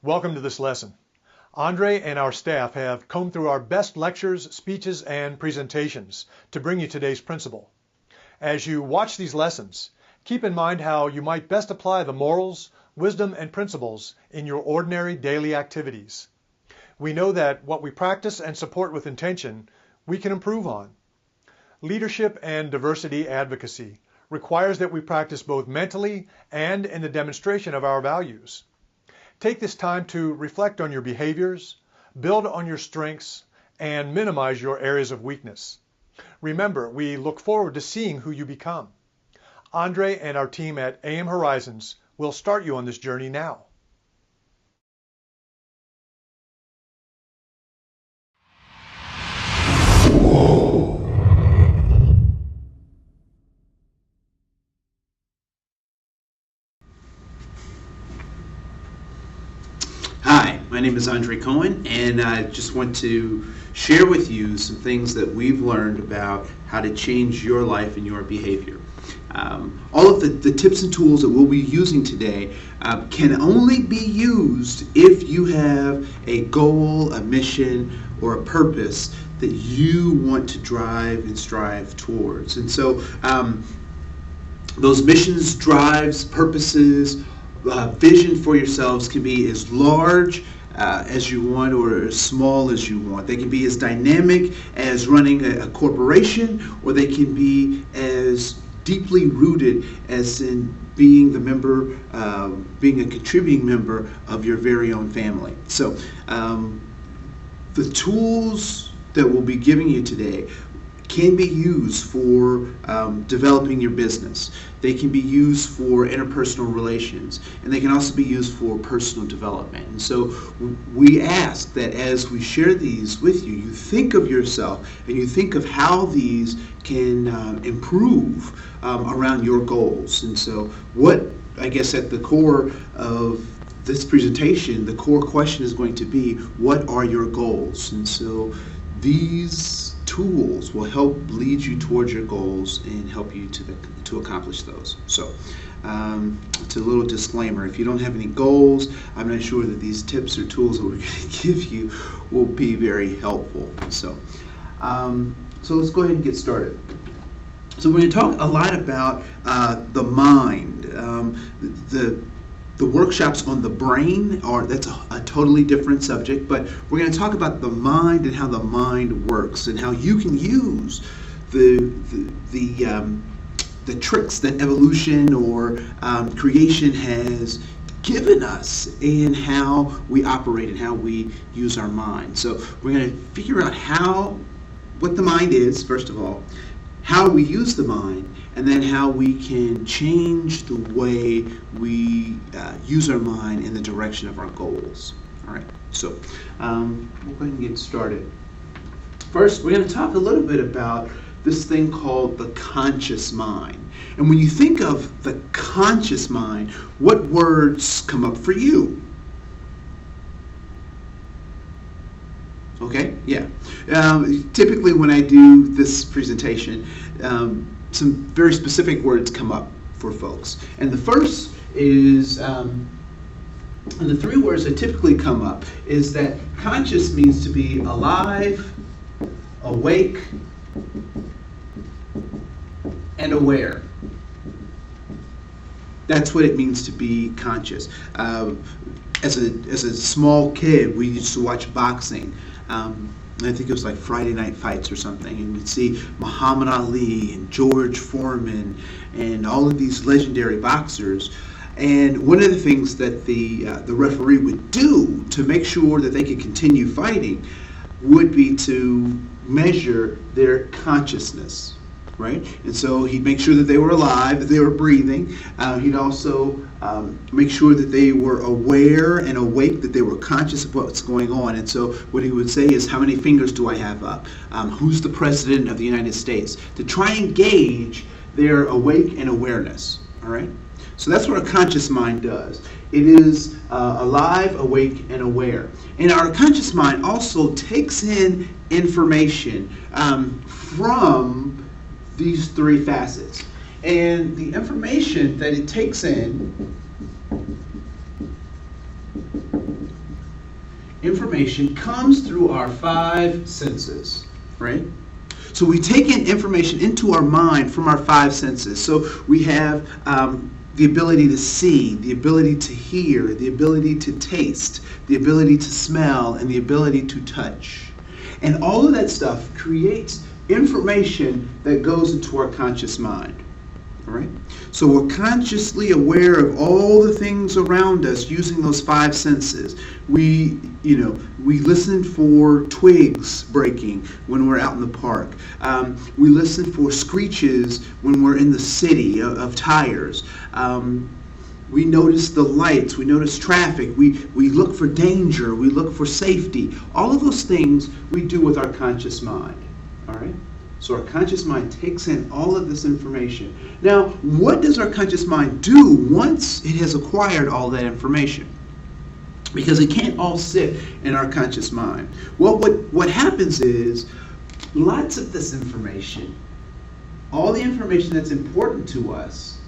Welcome to this lesson. Andre and our staff have combed through our best lectures, speeches, and presentations to bring you today's principle. As you watch these lessons, keep in mind how you might best apply the morals, wisdom, and principles in your ordinary daily activities. We know that what we practice and support with intention, we can improve on. Leadership and diversity advocacy requires that we practice both mentally and in the demonstration of our values. Take this time to reflect on your behaviors, build on your strengths, and minimize your areas of weakness. Remember, we look forward to seeing who you become. Andre and our team at AM Horizons will start you on this journey now. Hi, my name is Andre Cohen, and I just want to share with you some things that we've learned about how to change your life and your behavior. All of the tips and tools that we'll be using today can only be used if you have a goal, a mission, or a purpose that you want to drive and strive towards. And so those missions, drives, purposes, vision for yourselves can be as large as you want or as small as you want. They can be as dynamic as running a corporation, or they can be as deeply rooted as in being the member, being a contributing member of your very own family. So the tools that we'll be giving you today can be used for developing your business. They can be used for interpersonal relations, and they can also be used for personal development. And so we ask that as we share these with you, you think of yourself and you think of how these can improve around your goals. And so what, I guess, at the core of this presentation, the core question is going to be, what are your goals? And so these tools will help lead you towards your goals and help you to accomplish those. So it's a little disclaimer. If you don't have any goals, I'm not sure that these tips or tools that we're going to give you will be very helpful. So let's go ahead and get started. So we're going to talk a lot about the mind. The workshops on the brain that's a totally different subject, but we're going to talk about the mind and how the mind works and how you can use the tricks that evolution or creation has given us in how we operate and how we use our mind. So we're going to figure out what the mind is, first of all, how we use the mind, and then how we can change the way we use our mind in the direction of our goals. All right, so we'll go ahead and get started. First, we're going to talk a little bit about this thing called the conscious mind. And when you think of the conscious mind, what words come up for you? Okay, yeah. Typically when I do this presentation, some very specific words come up for folks. And the first is, and the three words that typically come up is that conscious means to be alive, awake, and aware. That's what it means to be conscious. As a small kid, we used to watch boxing. I think it was like Friday Night Fights or something, and you'd see Muhammad Ali and George Foreman and all of these legendary boxers. And one of the things that the referee would do to make sure that they could continue fighting would be to measure their consciousness, right? And so he'd make sure that they were alive, that they were breathing. He'd also make sure that they were aware and awake, that they were conscious of what's going on. And so what he would say is, how many fingers do I have up? Who's the president of the United States? To try and gauge their awake and awareness, all right? So that's what a conscious mind does. It is alive, awake, and aware. And our conscious mind also takes in information from these three facets. And the information that it takes in information comes through our five senses, right? So we take in information into our mind from our five senses. So we have the ability to see, the ability to hear, the ability to taste, the ability to smell, and the ability to touch. And all of that stuff creates information that goes into our conscious mind. All right? So we're consciously aware of all the things around us using those five senses. We listen for twigs breaking when we're out in the park. We listen for screeches when we're in the city of tires. We notice the lights. We notice traffic. We look for danger. We look for safety. All of those things we do with our conscious mind. All right? So our conscious mind takes in all of this information. Now, what does our conscious mind do once it has acquired all that information? Because it can't all sit in our conscious mind. Well, what happens is lots of this information, all the information that's important to us,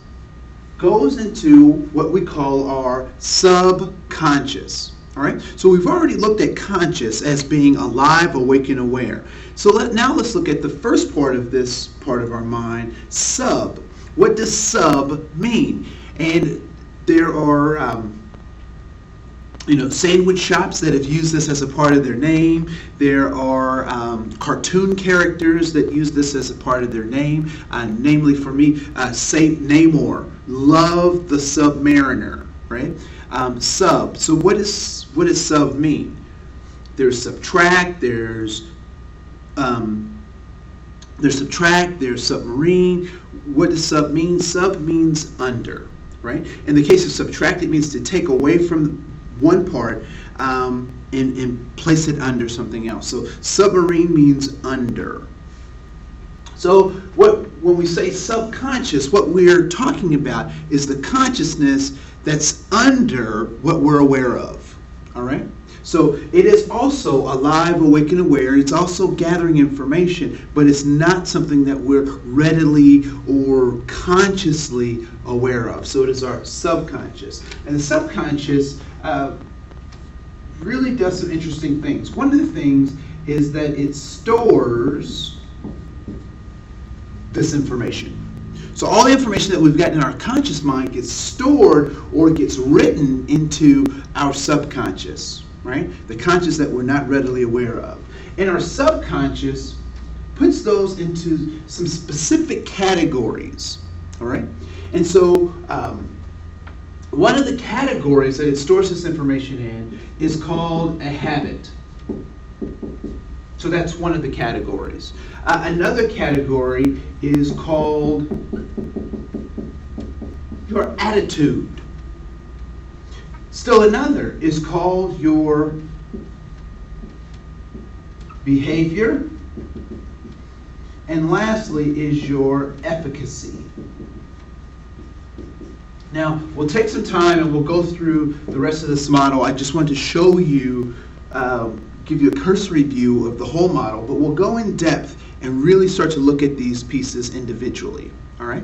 goes into what we call our subconscious. All right? So we've already looked at conscious as being alive, awake, and aware. So now let's look at the first part of this part of our mind, sub. What does sub mean? And there are sandwich shops that have used this as a part of their name. There are cartoon characters that use this as a part of their name. Namely for me, Saint Namor, love the Submariner, right? Sub. So what does sub mean? There's subtract, there's subtract, there's submarine. What does sub mean? Sub means under, right? In the case of subtract, it means to take away from one part and place it under something else. So submarine means under. So when we say subconscious, what we're talking about is the consciousness that's under what we're aware of. All right? So it is also alive, awake, and aware. It's also gathering information, but it's not something that we're readily or consciously aware of. So it is our subconscious. And the subconscious really does some interesting things. One of the things is that it stores this information. So all the information that we've got in our conscious mind gets stored or gets written into our subconscious, right? The conscious that we're not readily aware of. And our subconscious puts those into some specific categories, all right? And so one of the categories that it stores this information in is called a habit. So that's one of the categories. Another category is called your attitude. Still another is called your behavior. And lastly is your efficacy. Now, we'll take some time and we'll go through the rest of this model. I just want to show you, give you a cursory view of the whole model, but we'll go in depth and really start to look at these pieces individually. All right?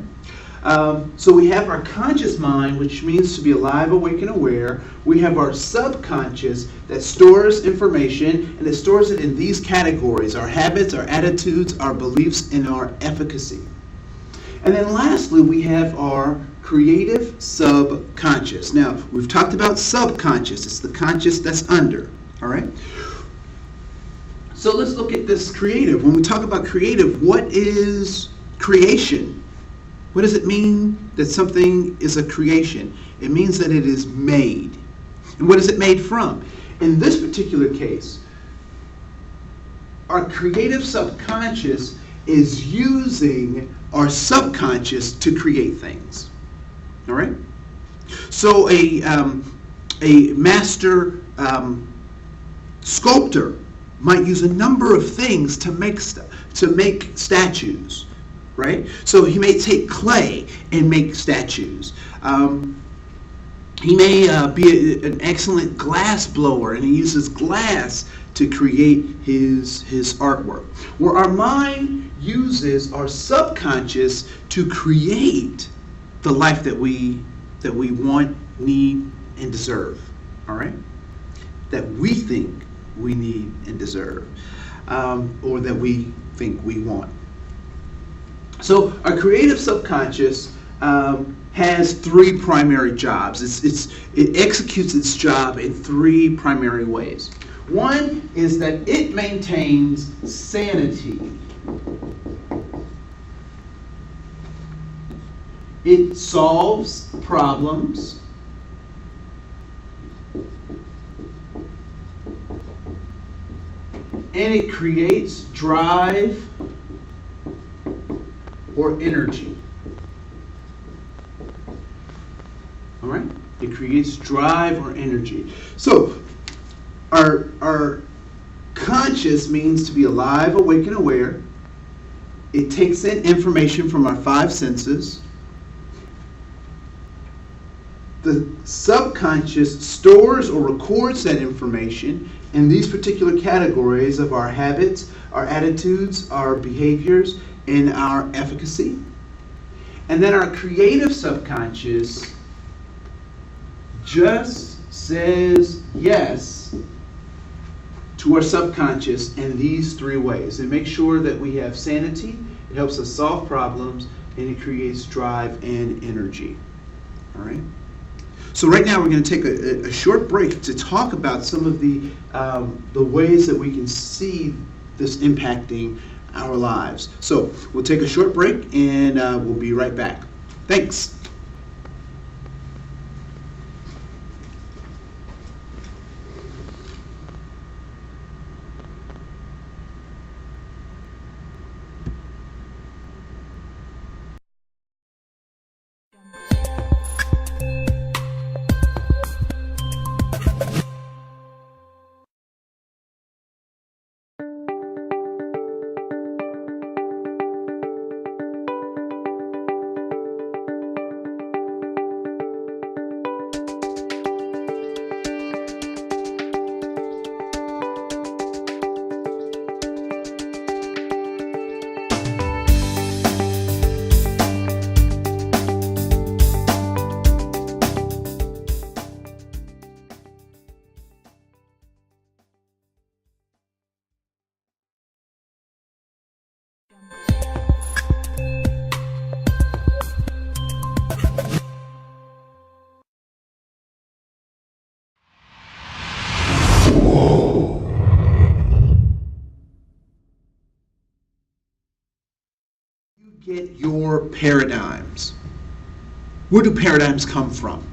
So we have our conscious mind, which means to be alive, awake, and aware. We have our subconscious that stores information, and it stores it in these categories: our habits, our attitudes, our beliefs, and our efficacy. And then lastly, we have our creative subconscious. Now, we've talked about subconscious. It's the conscious that's under. All right? So let's look at this creative. When we talk about creative, what is creation? What does it mean that something is a creation? It means that it is made. And what is it made from? In this particular case, our creative subconscious is using our subconscious to create things. All right? So a master sculptor might use a number of things to make statues, right? So he may take clay and make statues. He may be an excellent glass blower, and he uses glass to create his artwork. Where our mind uses our subconscious to create the life that we want, need, and deserve. All right? That we think we need and deserve, or that we think we want. So our creative subconscious has three primary jobs. It executes its job in three primary ways. One is that it maintains sanity. It solves problems. And it creates drive or energy. All right? It creates drive or energy. So, our conscious means to be alive, awake, and aware. It takes in information from our five senses. The subconscious stores or records that information in these particular categories of our habits, our attitudes, our behaviors, and our efficacy. And then our creative subconscious just says yes to our subconscious in these three ways. It makes sure that we have sanity, it helps us solve problems, and it creates drive and energy. All right? So right now we're going to take a short break to talk about some of the ways that we can see this impacting our lives. So we'll take a short break and we'll be right back. Thanks. Get your paradigms. Where do paradigms come from?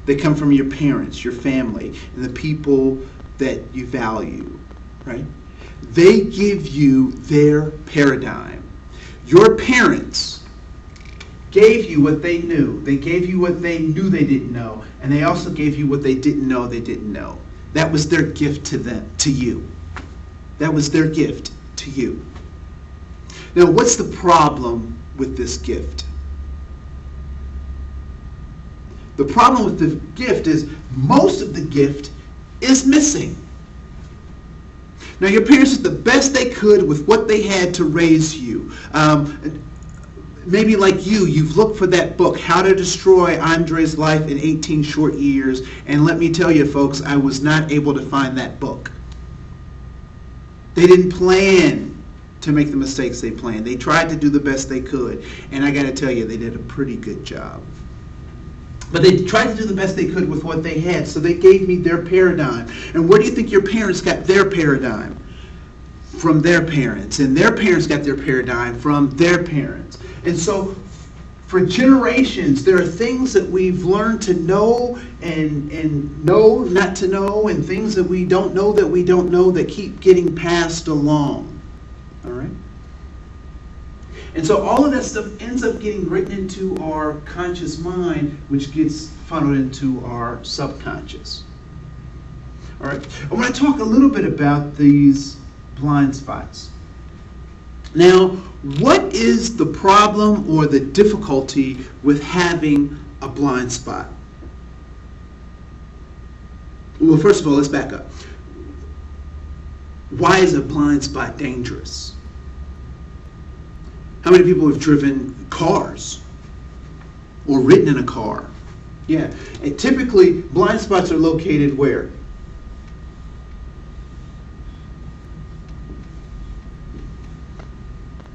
They come from your parents, your family, and the people that you value, right? They give you their paradigm. Your parents gave you what they knew. They gave you what they knew they didn't know, and they also gave you what they didn't know they didn't know. That was their gift to them, to you. That was their gift to you. Now, what's the problem with this gift? The problem with the gift is most of the gift is missing. Now, your parents did the best they could with what they had to raise you. Maybe like you've looked for that book, How to Destroy Andre's Life in 18 Short Years. And let me tell you, folks, I was not able to find that book. They didn't plan to make the mistakes they planned. They tried to do the best they could. And I got to tell you, they did a pretty good job. But they tried to do the best they could with what they had. So they gave me their paradigm. And where do you think your parents got their paradigm? From their parents. And their parents got their paradigm from their parents. And so for generations, there are things that we've learned to know and know not to know, and things that we don't know that keep getting passed along. All right? And so all of that stuff ends up getting written into our conscious mind, which gets funneled into our subconscious. All right? I want to talk a little bit about these blind spots. Now, what is the problem or the difficulty with having a blind spot? Well, first of all, let's back up. Why is a blind spot dangerous? How many people have driven cars or ridden in a car? Yeah. And typically, blind spots are located where?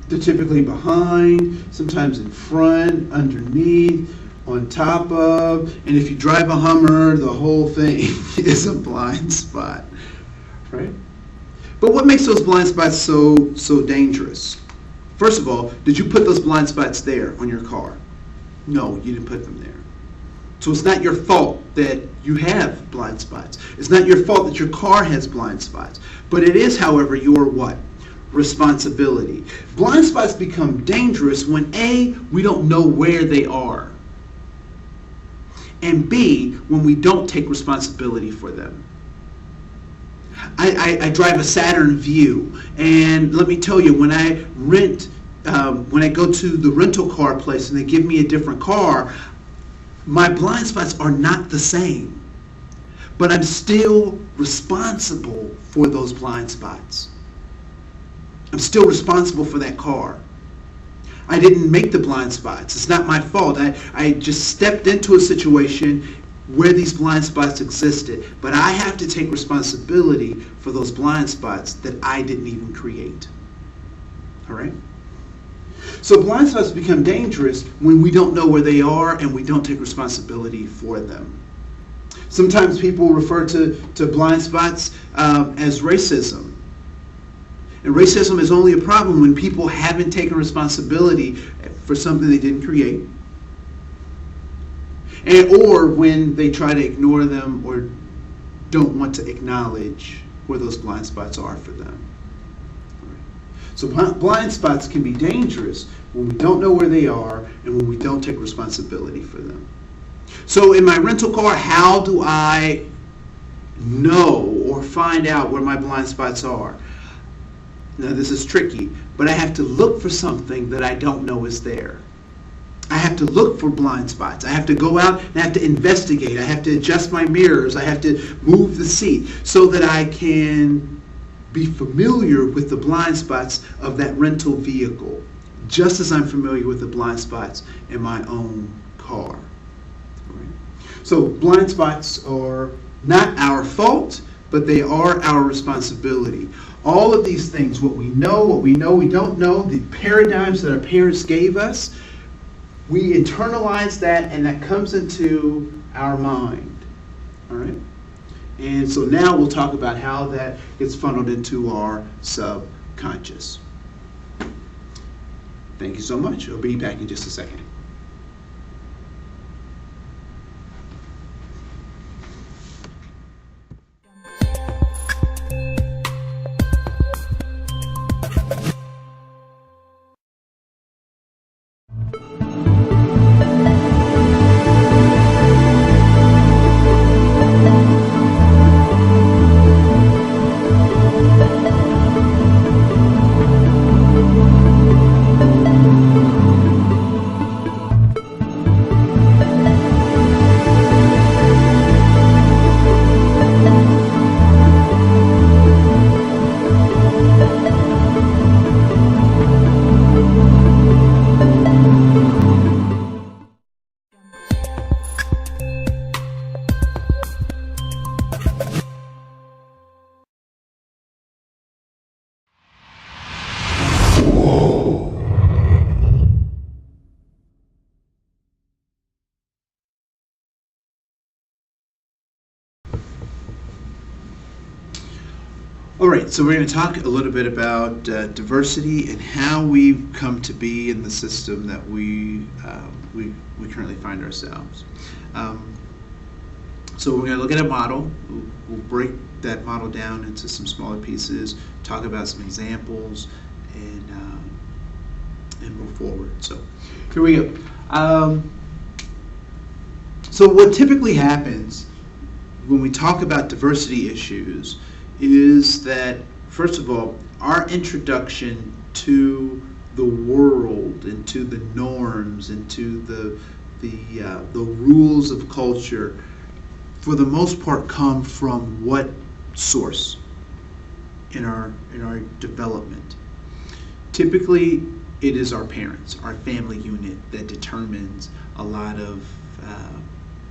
They're typically behind, sometimes in front, underneath, on top of, and if you drive a Hummer, the whole thing is a blind spot, right? But what makes those blind spots so dangerous? First of all, did you put those blind spots there on your car? No, you didn't put them there. So it's not your fault that you have blind spots. It's not your fault that your car has blind spots. But it is, however, your what? Responsibility. Blind spots become dangerous when A, we don't know where they are, and B, when we don't take responsibility for them. I drive a Saturn Vue, and let me tell you, when I go to the rental car place and they give me a different car, my blind spots are not the same, but I'm still responsible for those blind spots. I'm still responsible for that car. I didn't make the blind spots. It's not my fault. I just stepped into a situation where these blind spots existed, but I have to take responsibility for those blind spots that I didn't even create. All right? So blind spots become dangerous when we don't know where they are and we don't take responsibility for them. Sometimes people refer to blind spots as racism. And racism is only a problem when people haven't taken responsibility for something they didn't create, or when they try to ignore them or don't want to acknowledge where those blind spots are for them. So blind spots can be dangerous when we don't know where they are and when we don't take responsibility for them. So in my rental car, how do I know or find out where my blind spots are? Now this is tricky, but I have to look for something that I don't know is there. I have to look for blind spots. I have to go out and I have to investigate. I have to adjust my mirrors. I have to move the seat so that I can be familiar with the blind spots of that rental vehicle, just as I'm familiar with the blind spots in my own car. Right? So blind spots are not our fault, but they are our responsibility. All of these things, what we know we don't know, the paradigms that our parents gave us, we internalize that and that comes into our mind. All right? And so now we'll talk about how that gets funneled into our subconscious. Thank you so much. I'll be back in just a second. All right, so we're going to talk a little bit about diversity and how we've come to be in the system that we currently find ourselves. So we're going to look at a model. We'll break that model down into some smaller pieces, talk about some examples, and move forward. So here we go. So what typically happens when we talk about diversity issues is that, first of all, our introduction to the world and to the norms and to the rules of culture, for the most part, come from what source in our development? Typically, it is our parents, our family unit, that determines a lot of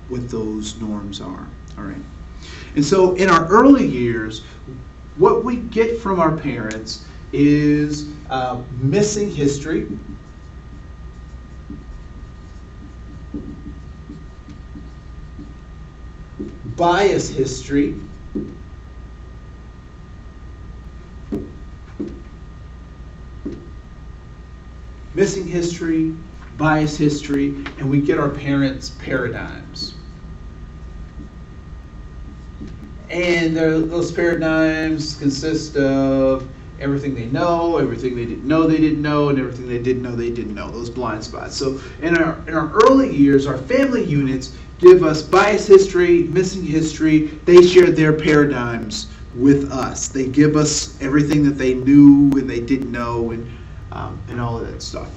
what those norms are. All right. And so in our early years, what we get from our parents is missing history. Bias history. Missing history, bias history, and we get our parents' paradigms. And those paradigms consist of everything they know, everything they didn't know, and everything they didn't know, they didn't know, those blind spots. So in our early years, our family units give us bias history, missing history. They share their paradigms with us. They give us everything that they knew and they didn't know, and all of that stuff.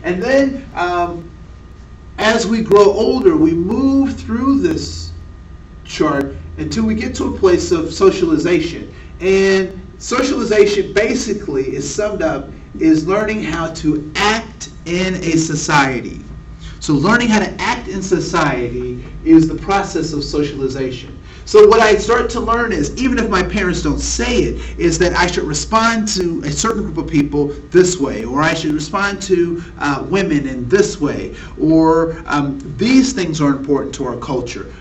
And then as we grow older, we move through this chart until we get to a place of socialization. And socialization basically is summed up is learning how to act in a society. So learning how to act in society is the process of socialization. So what I start to learn is, even if my parents don't say it, is that I should respond to a certain group of people this way, or I should respond to women in this way, or these things are important to our culture.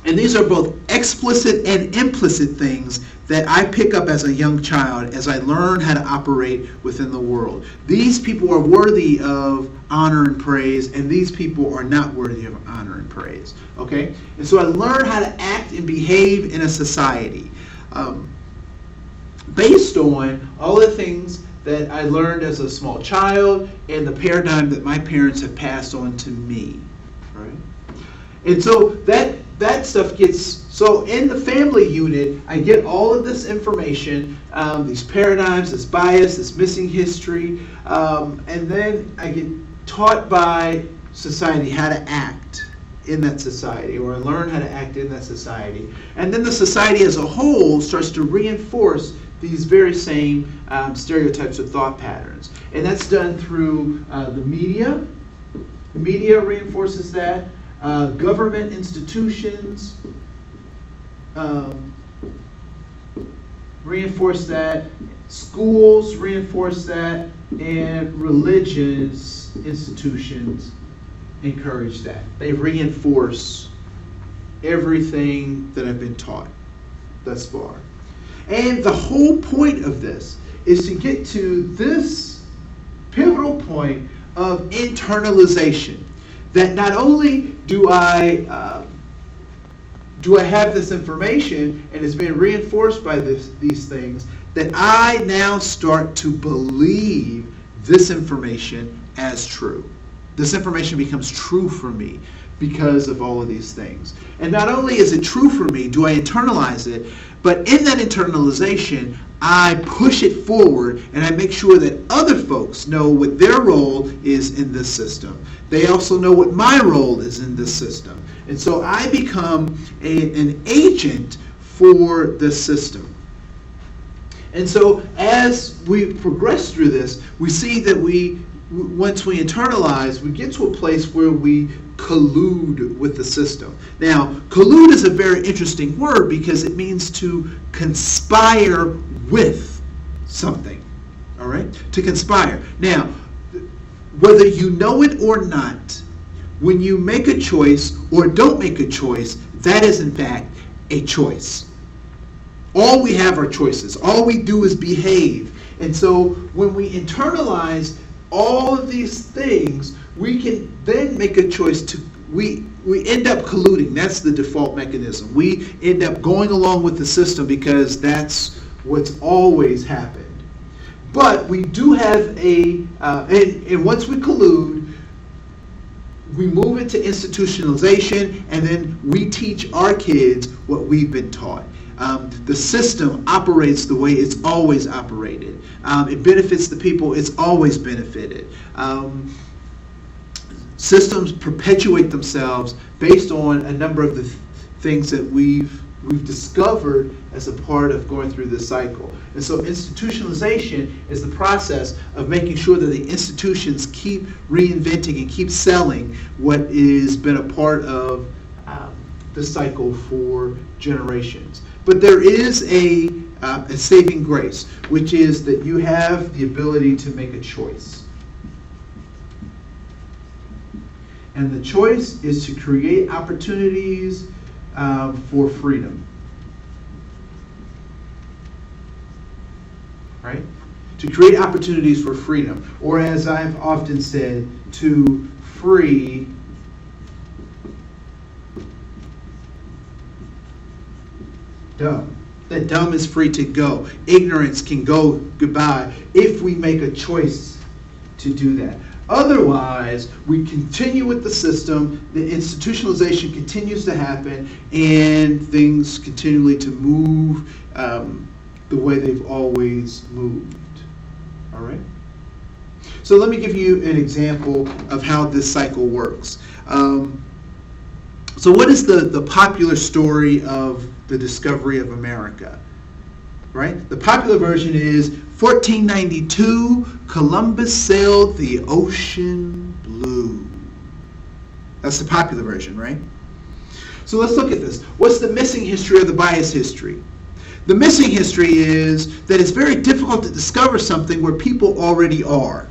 And these are both explicit and implicit things that I pick up as a young child as I learn how to operate within the world. These people are worthy of honor and praise, and these people are not worthy of honor and praise. Okay? And so I learn how to act and behave in a society based on all the things that I learned as a small child and the paradigm that my parents have passed on to me. Right? And so that stuff so in the family unit, I get all of this information, these paradigms, this bias, this missing history, and then I get taught by society how to act in that society, or I learn how to act in that society. And then the society as a whole starts to reinforce these very same stereotypes of thought patterns. And that's done through the media. The media reinforces that. Government institutions reinforce that, schools reinforce that, and religious institutions encourage that. They reinforce everything that I've been taught thus far. And the whole point of this is to get to this pivotal point of internalization. That not only do I have this information and it's being reinforced by these things, that I now start to believe this information as true. This information becomes true for me because of all of these things. And not only is it true for me, do I internalize it, but in that internalization, I push it forward and I make sure that other folks know what their role is in this system. They also know what my role is in this system. And so I become an agent for this system. And so as we progress through this, we see that once we internalize, we get to a place where we collude with the system. Now, collude is a very interesting word because it means to conspire with something. All right? To conspire. Now, whether you know it or not, when you make a choice or don't make a choice, that is in fact a choice. All we have are choices. All we do is behave. And so when we internalize all of these things, we can then make a choice to, we end up colluding. That's the default mechanism. We end up going along with the system because that's what's always happened. But we do have and once we collude, we move into institutionalization, and then we teach our kids what we've been taught. The system operates the way it's always operated. It benefits the people it's always benefited. Systems perpetuate themselves based on a number of the things that we've discovered as a part of going through this cycle. And so institutionalization is the process of making sure that the institutions keep reinventing and keep selling what has been a part of the cycle for generations. But there is a a saving grace, which is that you have the ability to make a choice. And the choice is to create opportunities for freedom. Right? To create opportunities for freedom. Or as I've often said, to free dumb. That dumb is free to go. Ignorance can go goodbye if we make a choice to do that. Otherwise, we continue with the system, the institutionalization continues to happen, and things continually to move the way they've always moved. All right? So let me give you an example of how this cycle works. So what is the popular story of the discovery of America? Right? The popular version is 1492, Columbus sailed the ocean blue. That's the popular version, right? So let's look at this. What's the missing history or the biased history? The missing history is that it's very difficult to discover something where people already are.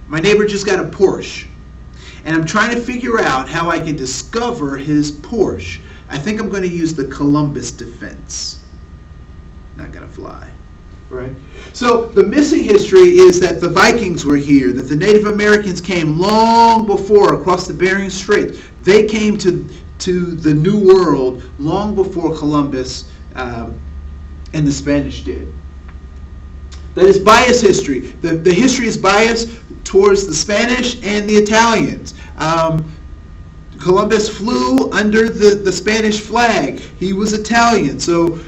My neighbor just got a Porsche, and I'm trying to figure out how I can discover his Porsche. I think I'm going to use the Columbus defense. Not going to fly. Right? So the missing history is that the Vikings were here, that the Native Americans came long before across the Bering Strait. They came to the New World long before Columbus and the Spanish did. That is biased history. The history is biased towards the Spanish and the Italians. Columbus flew under the Spanish flag. He was Italian. So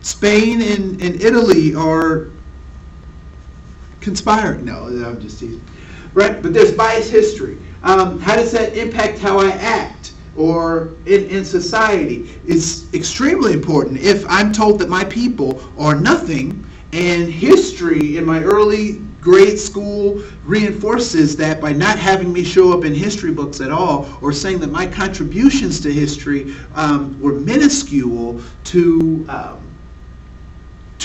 Spain and Italy are conspiring. No, I'm just teasing. Right? But there's biased history. How does that impact how I act or in society? It's extremely important. If I'm told that my people are nothing, and history in my early grade school reinforces that by not having me show up in history books at all, or saying that my contributions to history were minuscule to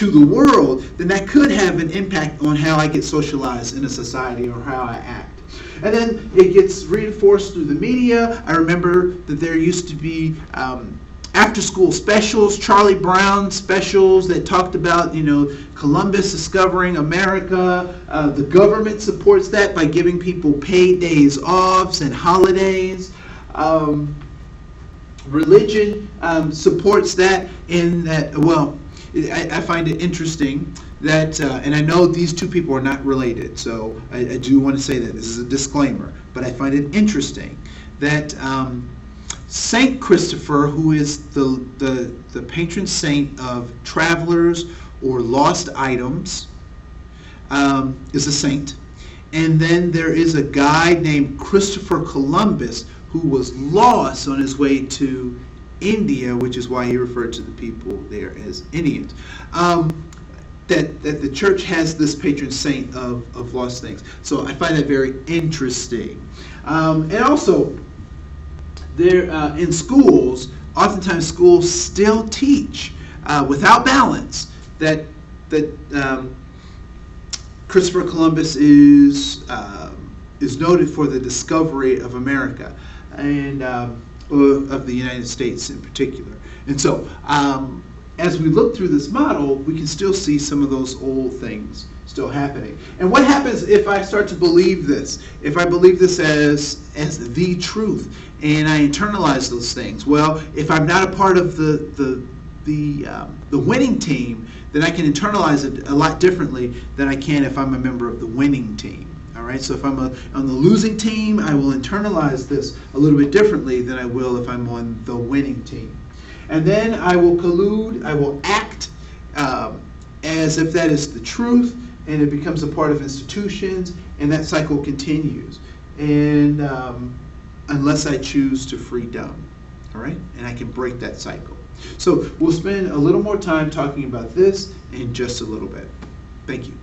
the world, then that could have an impact on how I get socialized in a society or how I act. And then it gets reinforced through the media. I remember that there used to be after-school specials, Charlie Brown specials that talked about, Columbus discovering America. The government supports that by giving people paid days off and holidays. Religion supports that in that, I find it interesting that, and I know these two people are not related, so I do want to say that this is a disclaimer, but I find it interesting that Saint Christopher, who is the patron saint of travelers or lost items, is a saint. And then there is a guy named Christopher Columbus who was lost on his way to India, which is why he referred to the people there as Indians. That the church has this patron saint of lost things. So I find that very interesting. And also, there in schools, oftentimes schools still teach without balance that Christopher Columbus is noted for the discovery of America and of the United States in particular. And so, as we look through this model, we can still see some of those old things still happening. And what happens if I start to believe this? If I believe this as the truth, and I internalize those things? Well, if I'm not a part of the winning team, then I can internalize it a lot differently than I can if I'm a member of the winning team. All right. So if I'm on the losing team, I will internalize this a little bit differently than I will if I'm on the winning team. And then I will collude. I will act as if that is the truth, and it becomes a part of institutions, and that cycle continues. And unless I choose to free dumb, all right, and I can break that cycle. So we'll spend a little more time talking about this in just a little bit. Thank you.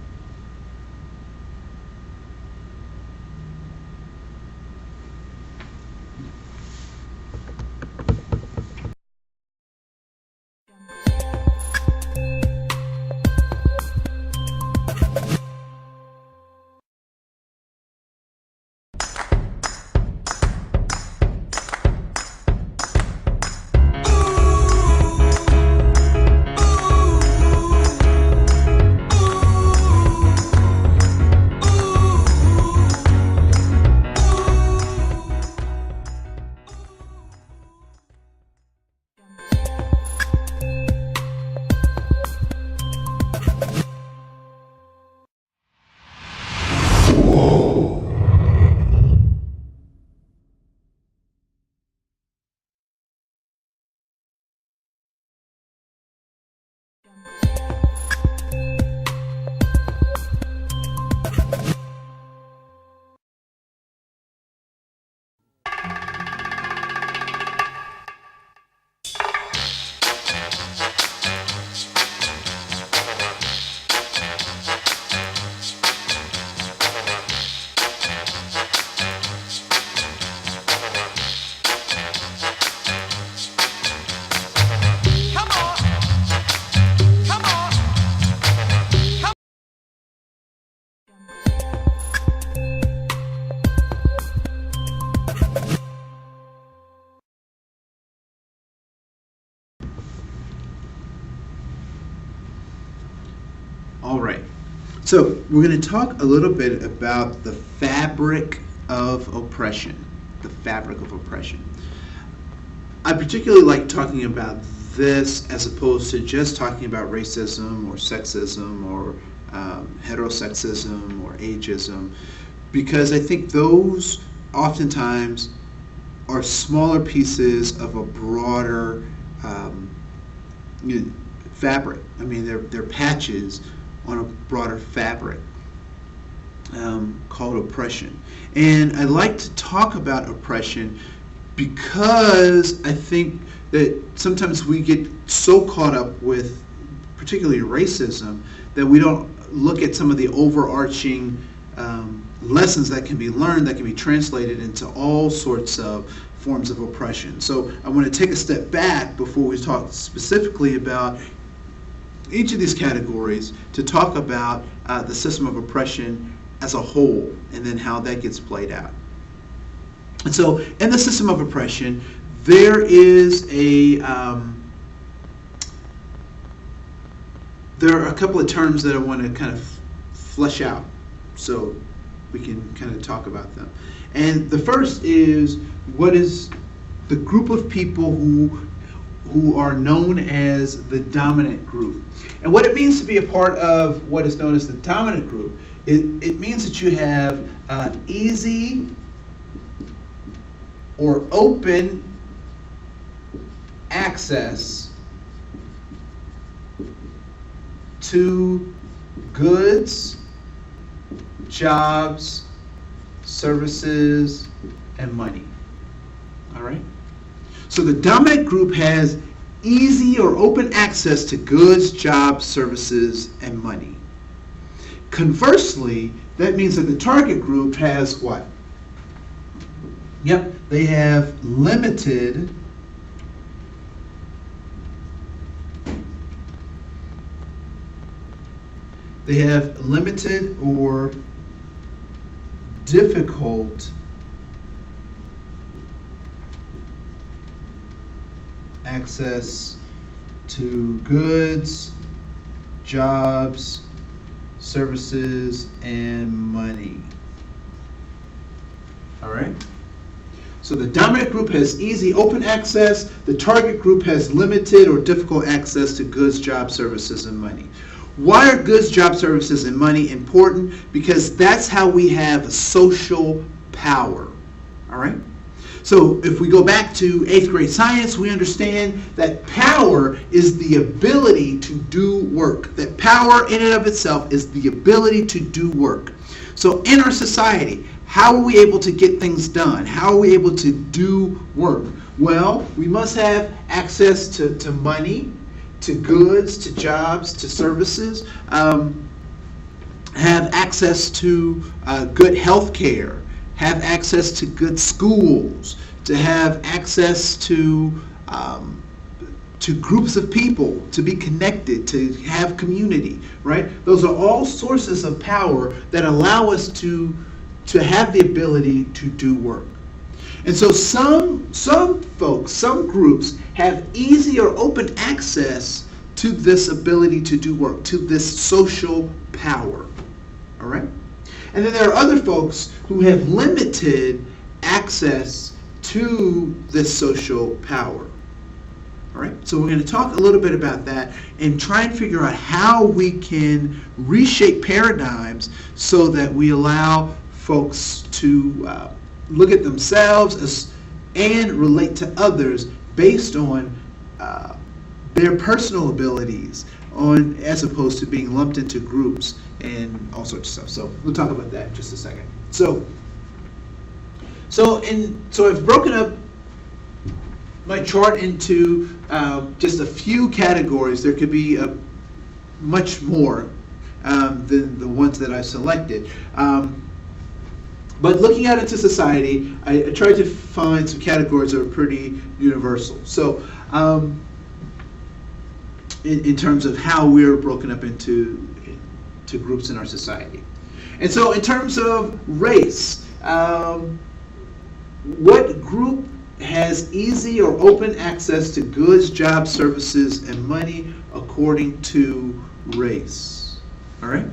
All right. So we're going to talk a little bit about the fabric of oppression. The fabric of oppression. I particularly like talking about this as opposed to just talking about racism or sexism or heterosexism or ageism, because I think those oftentimes are smaller pieces of a broader fabric. I mean, they're patches on a broader fabric called oppression. And I like to talk about oppression because I think that sometimes we get so caught up with particularly racism that we don't look at some of the overarching lessons that can be learned, that can be translated into all sorts of forms of oppression. So I want to take a step back before we talk specifically about each of these categories to talk about the system of oppression as a whole and then how that gets played out. And so in the system of oppression, there is there are a couple of terms that I want to kind of flesh out so we can kind of talk about them. And the first is, what is the group of people who are known as the dominant group? And what it means to be a part of what is known as the dominant group, it means that you have easy or open access to goods, jobs, services, and money. All right? So the dominant group has easy or open access to goods, jobs, services, and money. Conversely, that means that the target group has what? Yep, they have limited or difficult access to goods, jobs, services, and money. All right? So the dominant group has easy, open access. The target group has limited or difficult access to goods, jobs, services, and money. Why are goods, jobs, services, and money important? Because that's how we have social power. All right? So if we go back to 8th grade science, we understand that power is the ability to do work. That power in and of itself is the ability to do work. So in our society, how are we able to get things done? How are we able to do work? Well, we must have access to money, to goods, to jobs, to services, have access to good health care, have access to good schools, to have access to groups of people, to be connected, to have community, right? Those are all sources of power that allow us to have the ability to do work. And so some folks, some groups have easy or open access to this ability to do work, to this social power. All right? And then there are other folks who have limited access to this social power. All right? So we're going to talk a little bit about that and try and figure out how we can reshape paradigms so that we allow folks to look at themselves and relate to others based on their personal abilities, as opposed to being lumped into groups and all sorts of stuff. So we'll talk about that in just a second. So I've broken up my chart into just a few categories. There could be much more than the ones that I selected. But looking out into society, I tried to find some categories that are pretty universal. So in terms of how we're broken up into groups in our society. And so in terms of race, what group has easy or open access to goods, jobs, services, and money according to race? All right?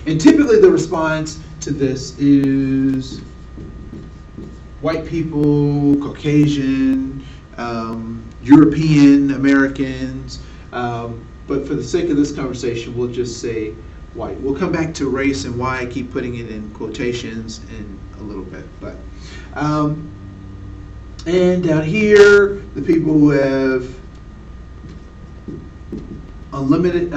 And typically the response to this is white people, Caucasian, European Americans, but for the sake of this conversation, we'll just say white. We'll come back to race and why I keep putting it in quotations in a little bit. But and down here, the people who have limited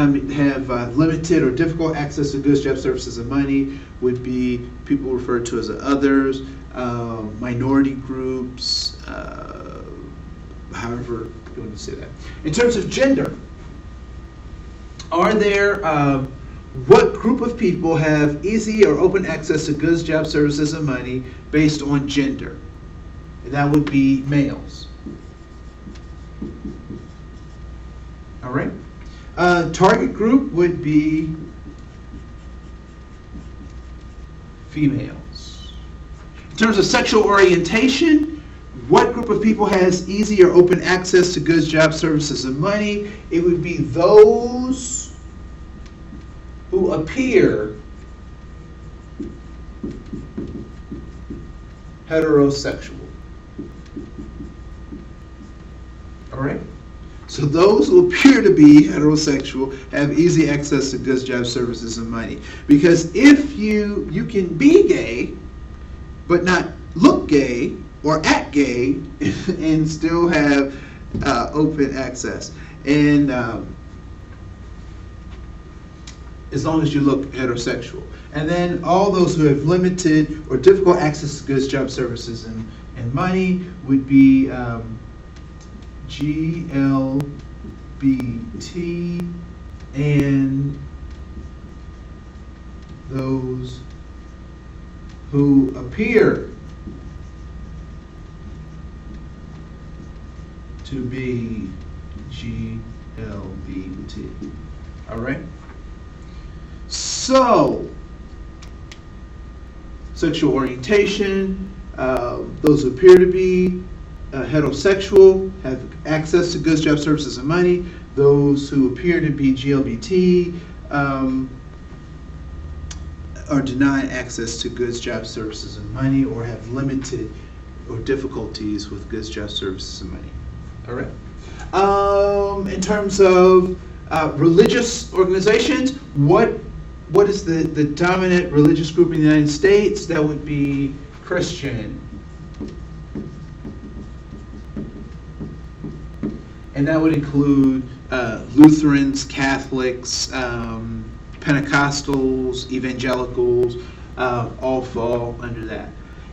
or difficult access to goods, jobs, services, and money would be people referred to as others, minority groups, however you want to say that. In terms of gender, are there what group of people have easy or open access to goods, jobs, services, and money based on gender? And that would be males. All right. Target group would be females. In terms of sexual orientation, what group of people has easy or open access to goods, jobs, services, and money? It would be those who appear heterosexual. All right? So those who appear to be heterosexual have easy access to goods, jobs, services, and money. Because if you can be gay, but not look gay or act gay, and still have open access. And as long as you look heterosexual. And then all those who have limited or difficult access to goods, jobs, services, and money would be GLBT, and those who appear to be GLBT. All right? So, sexual orientation, those who appear to be heterosexual have access to goods, jobs, services, and money. Those who appear to be GLBT are denied access to goods, jobs, services, and money, or have limited or difficulties with goods, jobs, services, and money. All right. In terms of religious organizations, what is the dominant religious group in the United States? That would be Christian. And that would include Lutherans, Catholics, Pentecostals, evangelicals, all fall under that.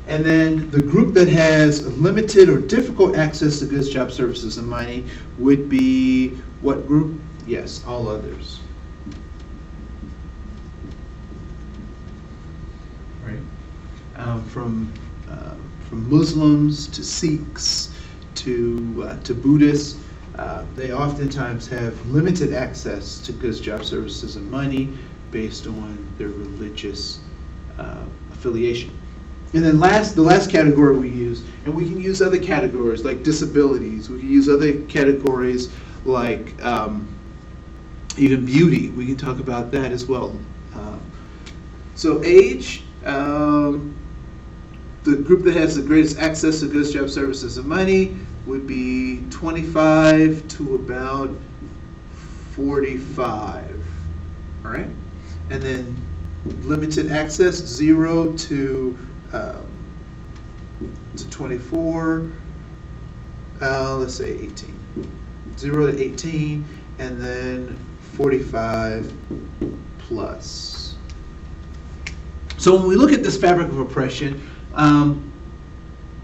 And then the group that has limited or difficult access to goods, jobs, services, and money would be what group? Yes, all others. Right? From Muslims to Sikhs to Buddhists. They oftentimes have limited access to goods, jobs, services, and money based on their religious affiliation. And then the last category we use, and we can use other categories like disabilities. We can use other categories like even beauty. We can talk about that as well. So age, the group that has the greatest access to goods, jobs, services, and money would be 25 to about 45. All right? And then limited access, 0 to 24, let's say 18. 0 to 18, and then 45 plus. So when we look at this fabric of oppression,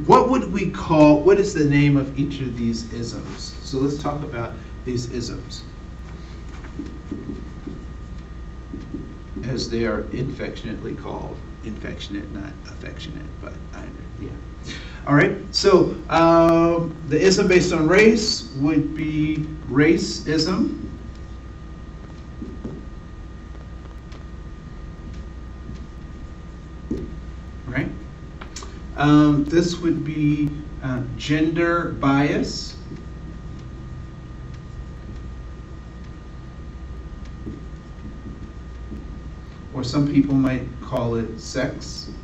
what is the name of each of these isms? So let's talk about these isms, as they are affectionately called. Infectionate, not affectionate, but yeah. All right, so the ism based on race would be racism. Right? This would be gender bias. or some people might call it sexism,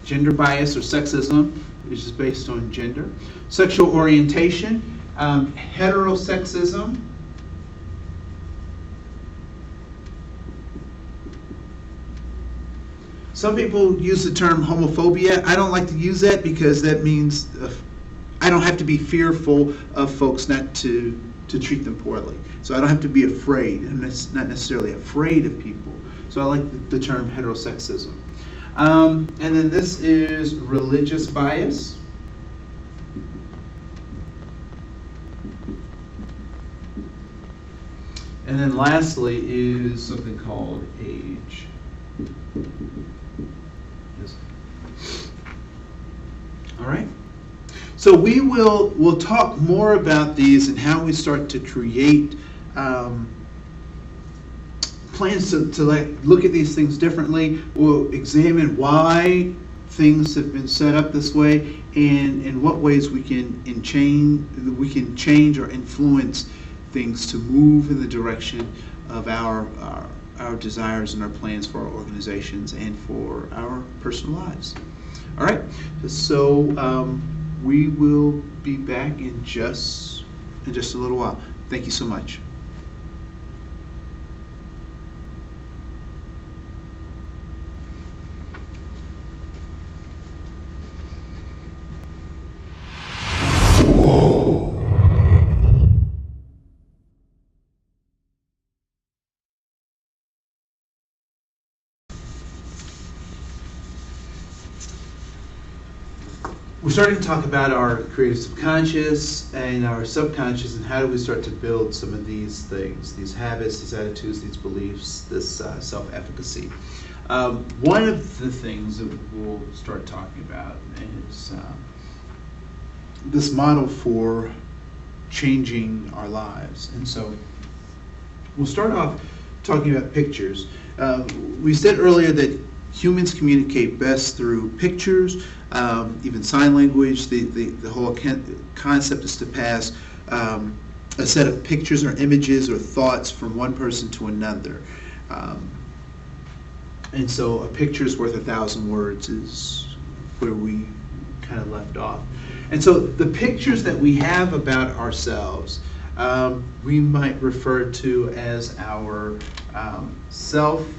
gender bias or sexism, which is based on gender, sexual orientation, heterosexism, some people use the term homophobia. I don't like to use that because that means I don't have to be fearful of folks not to treat them poorly. So I don't have to be afraid. I'm not necessarily afraid of people. So I like the term heterosexism. And then this is religious bias. And then lastly is something called age. All right. So we'll talk more about these and how we start to create plans to look at these things differently. We'll examine why things have been set up this way and in what ways we can change or influence things to move in the direction of our desires and our plans for our organizations and for our personal lives. All right, so we will be back in just a little while. Thank you so much. We're starting to talk about our creative subconscious and our subconscious, and how do we start to build some of these things, these habits, these attitudes, these beliefs, this self-efficacy. One of the things that we'll start talking about is this model for changing our lives. And so we'll start off talking about pictures. We said earlier that humans communicate best through pictures, even sign language. The whole concept is to pass a set of pictures or images or thoughts from one person to another. And so a picture is worth 1,000 words is where we kind of left off. And so the pictures that we have about ourselves, we might refer to as our self-image.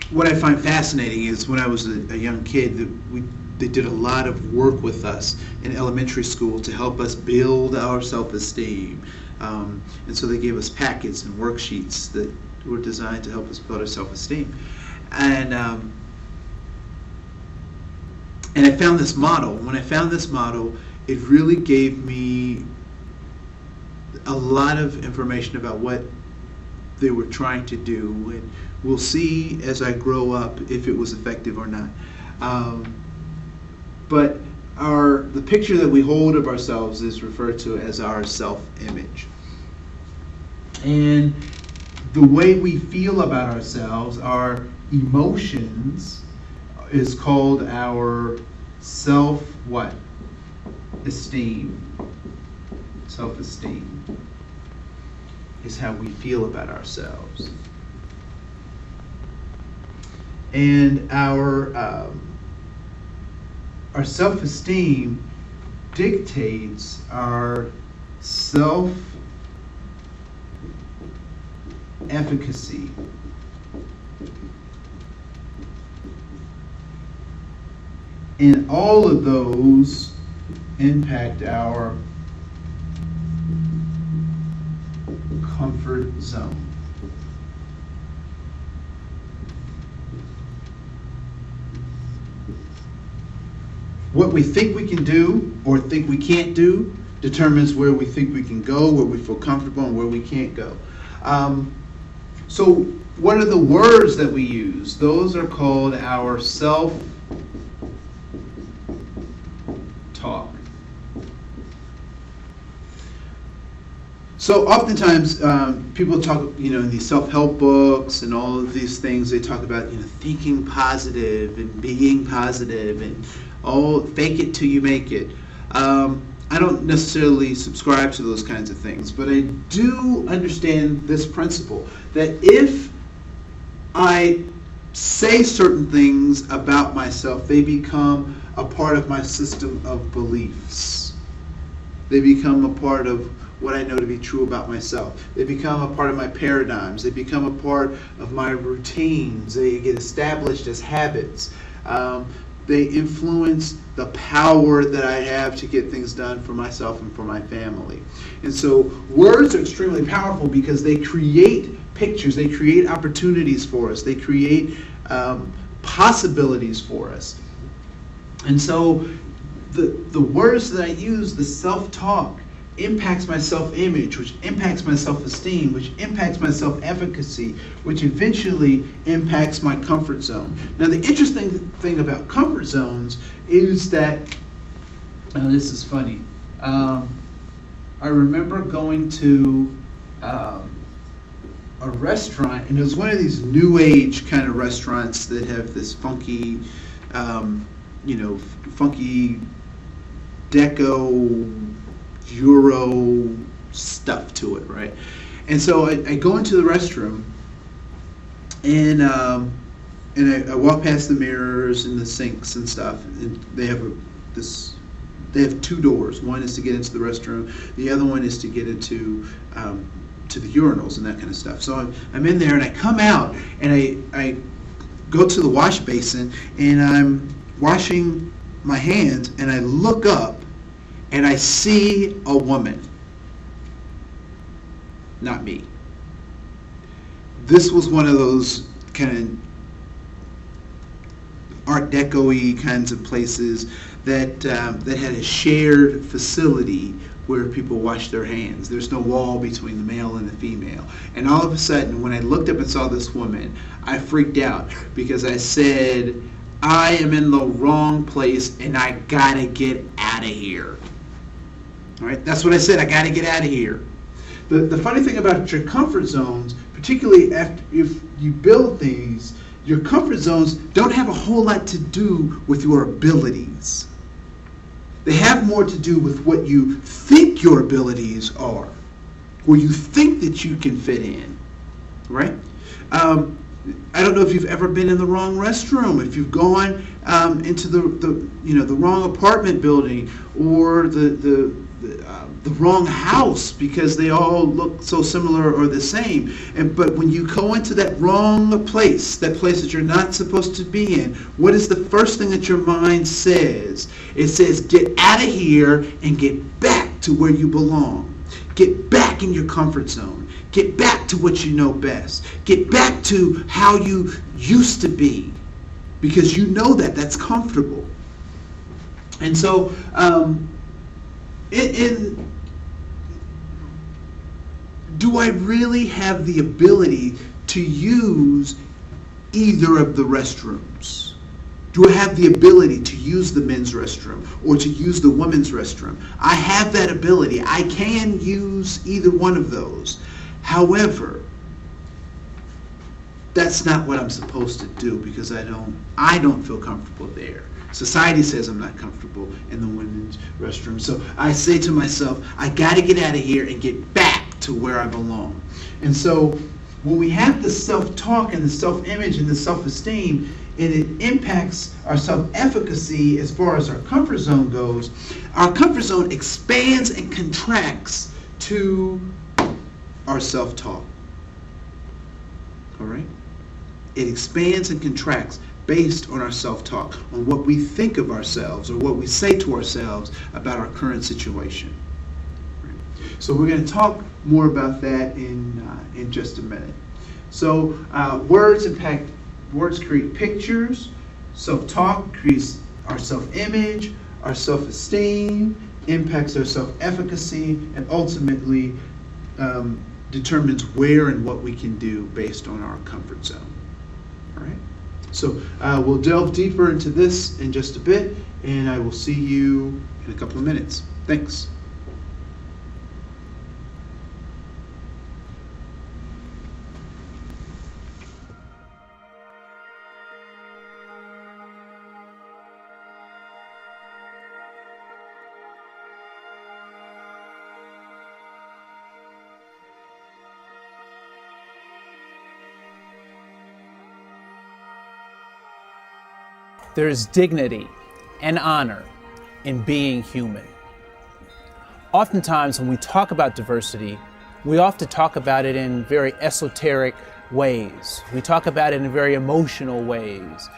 What I find fascinating is when I was a young kid, they did a lot of work with us in elementary school to help us build our self-esteem. And so they gave us packets and worksheets that were designed to help us build our self-esteem. And I found this model. When I found this model, it really gave me a lot of information about what they were trying to do. And we'll see as I grow up if it was effective or not. But the picture that we hold of ourselves is referred to as our self-image. And the way we feel about ourselves, our emotions, is called our self-esteem. Self-esteem is how we feel about ourselves. And our self-esteem dictates our self-efficacy. And all of those impact our comfort zone. What we think we can do or think we can't do determines where we think we can go, where we feel comfortable, and where we can't go. So what are the words that we use? Those are called our self-talk. So oftentimes people talk, in these self-help books and all of these things, they talk about, thinking positive and being positive and Oh, fake it till you make it. I don't necessarily subscribe to those kinds of things, but I do understand this principle that if I say certain things about myself, they become a part of my system of beliefs. They become a part of what I know to be true about myself. They become a part of my paradigms. They become a part of my routines. They get established as habits. They influence the power that I have to get things done for myself and for my family. And so words are extremely powerful because they create pictures, they create opportunities for us, they create possibilities for us. And so the words that I use, the self-talk, impacts my self-image, which impacts my self-esteem, which impacts my self-efficacy, which eventually impacts my comfort zone. Now, the interesting thing about comfort zones is that, this is funny, I remember going to a restaurant, and it was one of these new age kind of restaurants that have this funky, funky deco Euro stuff to it, right? And so I go into the restroom, and I walk past the mirrors and the sinks and stuff. And they have two doors. One is to get into the restroom. The other one is to get into to the urinals and that kind of stuff. So I'm in there, and I come out, and I go to the wash basin, and I'm washing my hands, and I look up, and I see a woman, not me. This was one of those kind of Art Deco-y kinds of places that had a shared facility where people wash their hands. There's no wall between the male and the female. And all of a sudden, when I looked up and saw this woman, I freaked out because I said, I am in the wrong place and I gotta get out of here. All right, that's what I said. I got to get out of here. The funny thing about your comfort zones, particularly if you build these, your comfort zones don't have a whole lot to do with your abilities. They have more to do with what you think your abilities are, where you think that you can fit in, right? I don't know if you've ever been in the wrong restroom, if you've gone into the wrong apartment building or the wrong house because they all look so similar or the same. But when you go into that wrong place, that place that you're not supposed to be in, what is the first thing that your mind says? It says, get out of here and get back to where you belong. Get back in your comfort zone. Get back to what you know best. Get back to how you used to be, because you know that that's comfortable. And so do I really have the ability to use either of the restrooms? Do I have the ability to use the men's restroom or to use the women's restroom? I have that ability. I can use either one of those. However, that's not what I'm supposed to do because I don't feel comfortable there. Society says I'm not comfortable in the women's restroom. So I say to myself, I got to get out of here and get back to where I belong. And so when we have the self-talk and the self-image and the self-esteem, and it impacts our self-efficacy as far as our comfort zone goes, our comfort zone expands and contracts to our self-talk. All right? It expands and contracts based on our self-talk, on what we think of ourselves or what we say to ourselves about our current situation. Right? So we're going to talk more about that in just a minute. So words create pictures. Self-talk creates our self-image, our self-esteem, impacts our self-efficacy, and ultimately determines where and what we can do based on our comfort zone. All right? So we'll delve deeper into this in just a bit, and I will see you in a couple of minutes. Thanks. There is dignity and honor in being human. Oftentimes when we talk about diversity, we often talk about it in very esoteric ways. We talk about it in very emotional ways.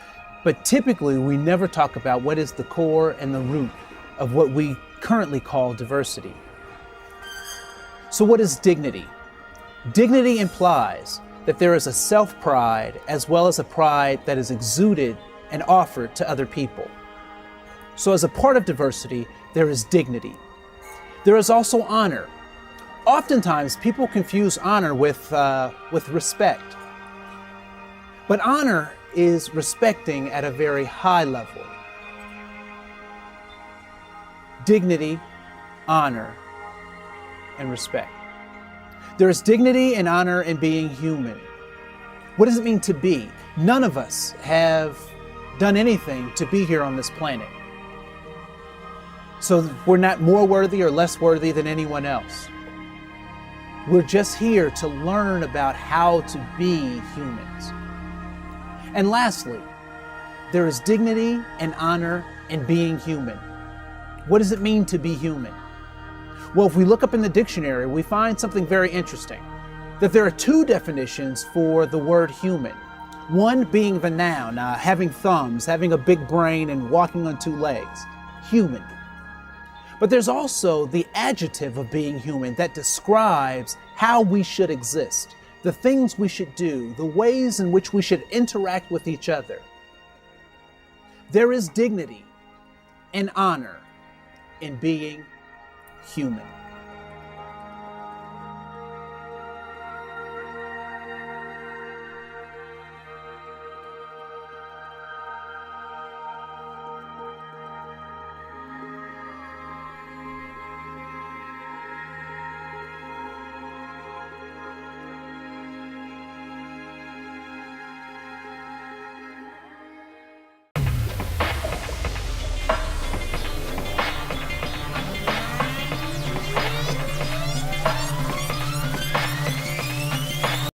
But typically we never talk about what is the core and the root of what we currently call diversity. So what is dignity? Dignity implies that there is a self-pride as well as a pride that is exuded and offered to other people. So as a part of diversity, there is dignity. There is also honor. Oftentimes, people confuse honor with respect. But honor is respecting at a very high level. Dignity, honor, and respect. There is dignity and honor in being human. What does it mean to be? None of us have done anything to be here on this planet. So we're not more worthy or less worthy than anyone else. We're just here to learn about how to be humans. And lastly, there is dignity and honor in being human. What does it mean to be human? Well, if we look up in the dictionary, we find something very interesting, that there are two definitions for the word human. One being the noun, having thumbs, having a big brain, and walking on two legs, human. But there's also the adjective of being human that describes how we should exist, the things we should do, the ways in which we should interact with each other. There is dignity and honor in being human.